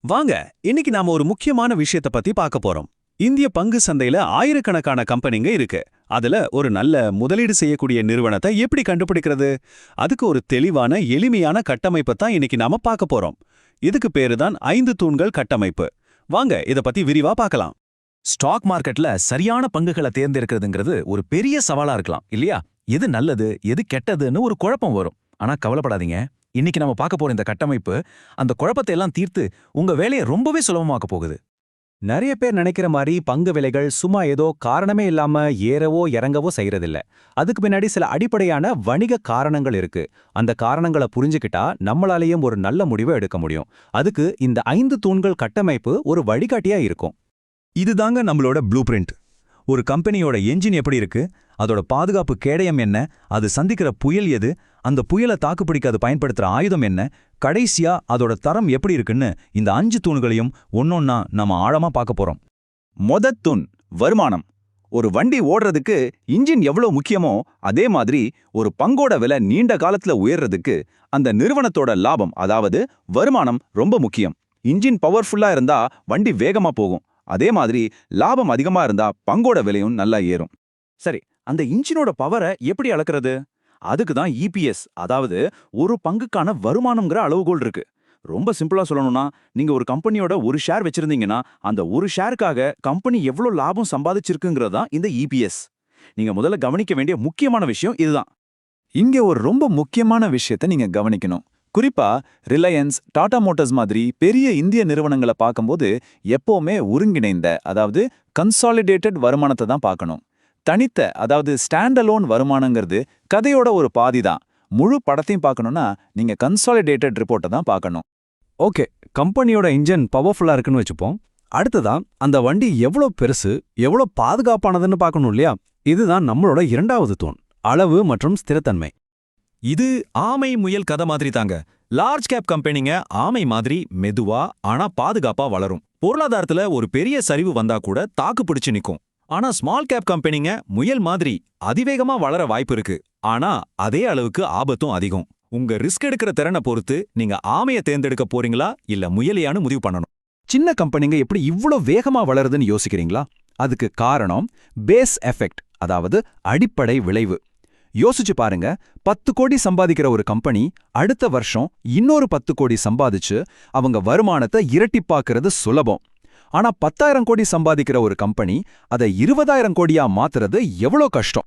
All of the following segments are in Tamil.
வாங்க இன்னைக்கு நாம ஒரு முக்கியமான விஷயத்த பத்தி பார்க்க போறோம். இந்திய பங்கு சந்தையில ஆயிரக்கணக்கான கம்பெனிங்க இருக்கு. அதுல ஒரு நல்ல முதலீடு செய்யக்கூடிய நிறுவனத்தை எப்படி கண்டுபிடிக்கிறது? அதுக்கு ஒரு தெளிவான எளிமையான கட்டமைப்பை தான் இன்னைக்கு நாம பார்க்க போறோம். இதுக்கு பேரு தான் 5 தூண்கள் கட்டமைப்பு. வாங்க இத பத்தி விரிவா பார்க்கலாம். ஸ்டாக் மார்க்கெட்ல சரியான பங்குகளை தேர்ந்தெடுக்கிறதுங்கிறது ஒரு பெரிய சவாலா இருக்கலாம் இல்லையா? எது நல்லது எது கெட்டதுன்னு ஒரு குழப்பம் வரும். ஆனா கவலைப்படாதீங்க, இன்னைக்கு நம்ம பார்க்க போற இந்த கட்டமைப்பு அந்த குழப்பத்தை எல்லாம் தீர்த்து உங்க வேலையை ரொம்பவே சுலபமாக்க போகுது. நிறைய பேர் நினைக்கிற மாதிரி பங்கு விலைகள் சும்மா ஏதோ காரணமே இல்லாம ஏறவோ இறங்கவோ செய்யறதில்ல. அதுக்கு பின்னாடி சில அடிப்படையான வணிக காரணங்கள் இருக்கு. அந்த காரணங்களை புரிஞ்சுக்கிட்டா நம்மளாலேயும் ஒரு நல்ல முடிவை எடுக்க முடியும். அதுக்கு இந்த 5 தூண்கள் கட்டமைப்பு ஒரு வழிகாட்டியா இருக்கும். இதுதாங்க நம்மளோட ப்ளூ பிரிண்ட். ஒரு கம்பெனியோட என்ஜின் எப்படி இருக்கு, அதோட பாதுகாப்பு கேடயம் என்ன, அது சந்திக்கிற புயல் எது, அந்த புயலை தாக்குப்பிடிக்க அது பயன்படுத்துற ஆயுதம் என்ன, கடைசியா அதோட தரம் எப்படி இருக்குன்னு இந்த 5 தூண்களையும் ஒன்னொன்னா நாம ஆழமா பார்க்க போறோம். மொதத் தூண் வருமானம். ஒரு வண்டி ஓடுறதுக்கு இன்ஜின் எவ்வளவு முக்கியமோ அதே மாதிரி ஒரு பங்கோட விலை நீண்ட காலத்துல உயர்றதுக்கு அந்த நிறுவனத்தோட லாபம் அதாவது வருமானம் ரொம்ப முக்கியம். இன்ஜின் பவர்ஃபுல்லா இருந்தா வண்டி வேகமா போகும். அதே மாதிரி லாபம் அதிகமா இருந்தா பங்கோட விலையும் நல்லா ஏறும். சரி, அந்த இன்ஜினோட பவரை எப்படி அளக்கிறது? அதுக்கு தான் இபிஎஸ், அதாவது ஒரு பங்குக்கான வருமானம்ங்கிற அளவுகோல் இருக்கு. ரொம்ப சிம்பிளா சொல்லணும்னா, நீங்க ஒரு கம்பெனியோட ஒரு ஷேர் வச்சிருந்தீங்கன்னா அந்த ஒரு ஷேருக்காக கம்பெனி எவ்வளவு லாபம் சம்பாதிச்சிருக்குங்கிறது தான் இந்த இபிஎஸ். நீங்க முதல்ல கவனிக்க வேண்டிய முக்கியமான விஷயம் இதுதான். இங்க ஒரு ரொம்ப முக்கியமான விஷயத்தை நீங்க கவனிக்கணும். குறிப்பா ரிலையன்ஸ், டாடா மோட்டார்ஸ் மாதிரி பெரிய இந்திய நிறுவனங்களை பார்க்கும்போது எப்பவுமே ஒருங்கிணைந்த அதாவது கன்சாலிடேட்டட் வருமானத்தை தான் பார்க்கணும். தனித்த அதாவது ஸ்டாண்டலோன் வருமானங்கிறது கதையோட ஒரு பாதி தான். முழு படத்தையும் பார்க்கணும்னா நீங்க கன்சாலிடேட்டட் ரிப்போர்ட்டை தான் பார்க்கணும். ஓகே, கம்பெனியோட இன்ஜின் பவர்ஃபுல்லா இருக்குன்னு வச்சுப்போம். அடுத்ததான் அந்த வண்டி எவ்வளோ பெருசு எவ்வளோ பாதுகாப்பானதுன்னு பார்க்கணும் இல்லையா? இதுதான் நம்மளோட 2வது தூண், அளவு மற்றும் ஸ்திரத்தன்மை. இது ஆமை முயல் கதை மாதிரி தாங்க. லார்ஜ் கேப் கம்பெனிங்க ஆமை மாதிரி மெதுவா ஆனா பாதுகாப்பா வளரும். பொருளாதாரத்துல ஒரு பெரிய சரிவு வந்தா கூட தாக்கு பிடிச்சு நிக்கும். ஆனா ஸ்மால் கேப் கம்பெனிங்க முயல் மாதிரி அதிவேகமா வளர வாய்ப்பு இருக்கு. ஆனா அதே அளவுக்கு ஆபத்தும் அதிகம். உங்க ரிஸ்க் எடுக்கிற திறனை பொறுத்து நீங்க ஆமையை தேர்ந்தெடுக்க போறீங்களா இல்ல முயலையான்னு முடிவு பண்ணணும். சின்ன கம்பெனிங்க எப்படி இவ்ளோ வேகமா வளருதுன்னு யோசிக்கிறீங்களா? அதுக்கு காரணம் பேஸ் எஃபெக்ட், அதாவது அடிப்படை விளைவு. யோசிச்சு பாருங்க, 10 கோடி சம்பாதிக்கிற ஒரு கம்பெனி அடுத்த வருஷம் இன்னொரு 10 கோடி சம்பாதிச்சு அவங்க வருமானத்தை இரட்டிப்பாக்குறது சுலபம். ஆனா 10,000 கோடி சம்பாதிக்கிற ஒரு கம்பெனி அதை 20,000 கோடியா மாத்துறது எவ்வளோ கஷ்டம்.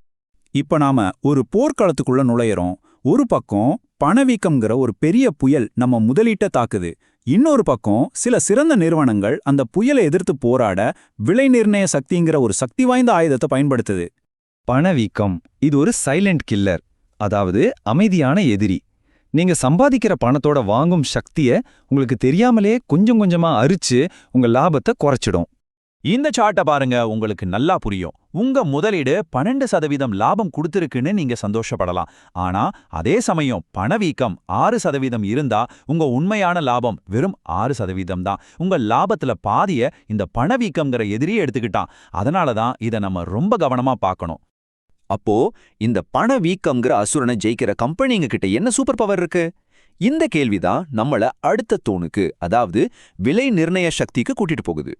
இப்ப நாம ஒரு போர்க்களத்துக்குள்ள நுழையிறோம். ஒரு பக்கம் பணவீக்கம்ங்கிற ஒரு பெரிய புயல் நம்ம முதலீட்டை தாக்குது. இன்னொரு பக்கம் சில சிறந்த நிறுவனங்கள் அந்த புயலை எதிர்த்து போராட விலை நிர்ணய சக்திங்கிற ஒரு சக்தி வாய்ந்த ஆயுதத்தை பயன்படுத்துது. பணவீக்கம் இது ஒரு சைலண்ட் கில்லர், அதாவது அமைதியான எதிரி. நீங்க சம்பாதிக்கிற பணத்தோட வாங்கும் சக்தியை உங்களுக்கு தெரியாமலே கொஞ்சம் கொஞ்சமா அரிச்சு உங்க லாபத்தை குறைச்சிடும். இந்த சார்ட்டை பாருங்க, உங்களுக்கு நல்லா புரியும். உங்க முதலீடு 12% லாபம் கொடுத்திருக்குன்னு நீங்க சந்தோஷப்படலாம். ஆனா அதே சமயம் பணவீக்கம் 6% இருந்தா உங்க உண்மையான லாபம் வெறும் 6% தான். உங்க லாபத்துல பாதிய இந்த பணவீக்கம்ங்கிற எதிரியே எடுத்துக்கிட்டான். அதனாலதான் இதை நம்ம ரொம்ப கவனமா பார்க்கணும். அப்போ இந்த பணவீக்கம்ங்கிற அசுரனை ஜெயிக்கிற கம்பெனிங்க கிட்ட என்ன சூப்பர் பவர் இருக்கு? இந்த கேள்விதான் நம்மள அடுத்த தூணுக்கு, அதாவது விலை நிர்ணய சக்திக்கு கூட்டிட்டு போகுது.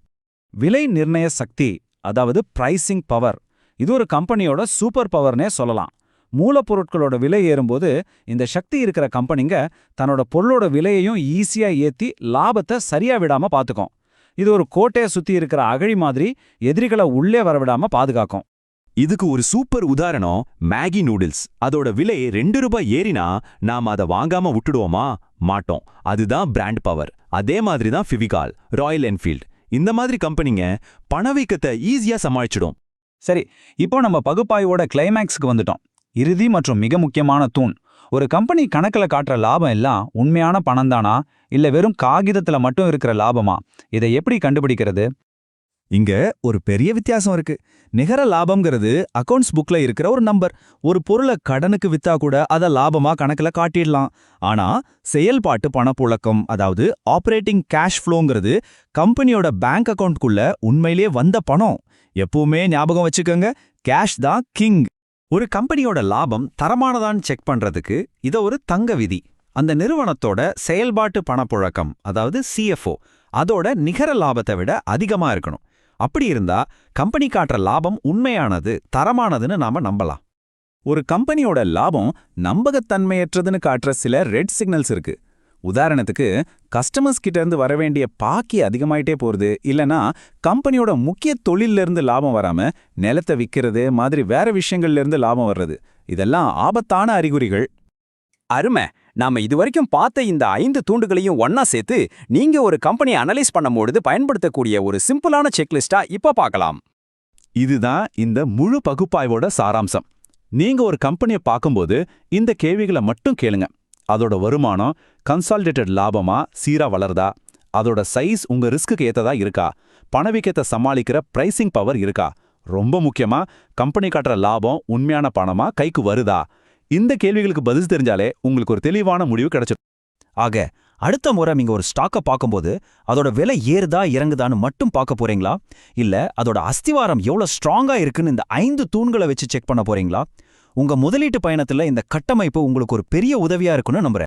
விலை நிர்ணய சக்தி, அதாவது பிரைசிங் பவர், இது ஒரு கம்பெனியோட சூப்பர் பவர்னே சொல்லலாம். மூலப்பொருட்களோட விலை ஏறும்போது இந்த சக்தி இருக்கிற கம்பெனிங்க தன்னோட பொருளோட விலையையும் ஈஸியா ஏத்தி லாபத்தை சரியா விடாம பாத்துக்கும். இது ஒரு கோட்டையை சுத்தி இருக்கிற அகழி மாதிரி எதிரிகளை உள்ளே வரவிடாம பாதுகாக்கும். இதுக்கு ஒரு சூப்பர் உதாரணம் மேகி நூடுல்ஸ். அதோட விலை 2 ரூபாய் ஏறினா நாம அதை வாங்காம விட்டுடுவோமா? மாட்டோம். அதுதான் பிராண்ட் பவர். அதே மாதிரி தான் ஃபெவிகால், ராயல் என்ஃபீல்ட், இந்த மாதிரி கம்பெனிங்க பணவீக்கத்தை ஈஸியா சமாளிச்சிடும். சரி, இப்போ நம்ம பகுப்பாய்வோட கிளைமேக்ஸ்க்கு வந்துட்டோம். இறுதி மற்றும் மிக முக்கியமான தூண். ஒரு கம்பெனி கணக்குல காட்டுற லாபம் எல்லாம் உண்மையான பணம் தானா இல்ல வெறும் காகிதத்துல மட்டும் இருக்கிற லாபமா? இதை எப்படி கண்டுபிடிக்கிறது? இங்க ஒரு பெரிய வித்தியாசம் இருக்கு. நிகர லாபம்ங்கிறது அக்கவுண்ட்ஸ் புக்ல இருக்கிற ஒரு நம்பர். ஒரு பொருளை கடனுக்கு வித்தா கூட அதை லாபமா கணக்குல காட்டிடலாம். ஆனா செயல்பாட்டு பணப்புழக்கம், அதாவது ஆபரேட்டிங் கேஷ் ஃப்ளோங்கிறது கம்பெனியோட பேங்க் அக்கவுண்ட்குள்ள உண்மையிலே வந்த பணம். எப்பவுமே ஞாபகம் வச்சுக்கோங்க, கேஷ் தான் கிங். ஒரு கம்பெனியோட லாபம் தரமானதான்னு செக் பண்றதுக்கு இத ஒரு தங்க விதி. அந்த நிறுவனத்தோட செயல்பாட்டு பணப்புழக்கம், அதாவது சிஎஃப்ஓ, அதோட நிகர லாபத்தை விட அதிகமா இருக்கணும். அப்படி இருந்தா கம்பெனி காட்டுற லாபம் உண்மையானது, தரமானதுன்னு நாம நம்பலாம். ஒரு கம்பெனியோட லாபம் நம்பகத்தன்மையற்றதுன்னு காட்டுற சில ரெட் சிக்னல்ஸ் இருக்கு. உதாரணத்துக்கு, கஸ்டமர்ஸ் கிட்ட இருந்து வரவேண்டிய பாக்கி அதிகமாயிட்டே போறது, இல்லனா கம்பெனியோட முக்கிய தொழில்ல இருந்து லாபம் வராம நிலத்தை விக்கிறது மாதிரி வேற விஷயங்கள்ல இருந்து லாபம் வர்றது. இதெல்லாம் ஆபத்தான அறிகுறிகள். அருமை. நாம இதுவரைக்கும் பார்த்த இந்த 5 தூண்டுகளையும் ஒண்ணா சேர்த்து நீங்க ஒரு கம்பெனி அனலைஸ் பண்ணும்போது பயன்படுத்தக்கூடிய ஒரு சிம்பிளான செக்லிஸ்டா இப்ப பார்க்கலாம். இதுதான் இந்த முழு பகுப்பாய்வோட சாராம்சம். நீங்க ஒரு கம்பெனியை பார்க்கும்போது இந்த கேள்விகளை மட்டும் கேளுங்க. அதோட வருமானம் கன்சாலிடேட்டட் லாபமா சீரா வளருதா? அதோட சைஸ் உங்க ரிஸ்க்கு ஏத்ததா இருக்கா? பணவீக்கத்தை சமாளிக்கிற பிரைசிங் பவர் இருக்கா? ரொம்ப முக்கியமா, கம்பெனி காட்டுற லாபம் உண்மையான பணமா கைக்கு வருதா? இந்த கேள்விகளுக்கு பதில் தெரிஞ்சாலே உங்களுக்கு ஒரு தெளிவான முடிவு கிடைச்சிடும். ஆக அடுத்த முறை நீங்க ஒரு ஸ்டாக்கை பார்க்கும்போது அதோட விலை ஏறுதா இறங்குதான்னு மட்டும் பார்க்க போறீங்களா, இல்ல அதோட அஸ்திவாரம் எவ்வளவு ஸ்ட்ராங்கா இருக்குன்னு இந்த 5 தூண்களை வச்சு செக் பண்ண போறீங்களா? உங்க முதலீட்டு பயணத்துல இந்த கட்டமைப்பு உங்களுக்கு ஒரு பெரிய உதவியா இருக்குன்னு நம்புறேன்.